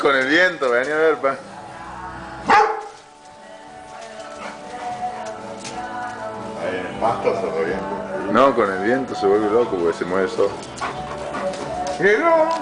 con el viento, vení a ver, pa. Ahí en el pasto se revienta. No, con el viento se vuelve loco porque se mueve solo. ¡Llegó!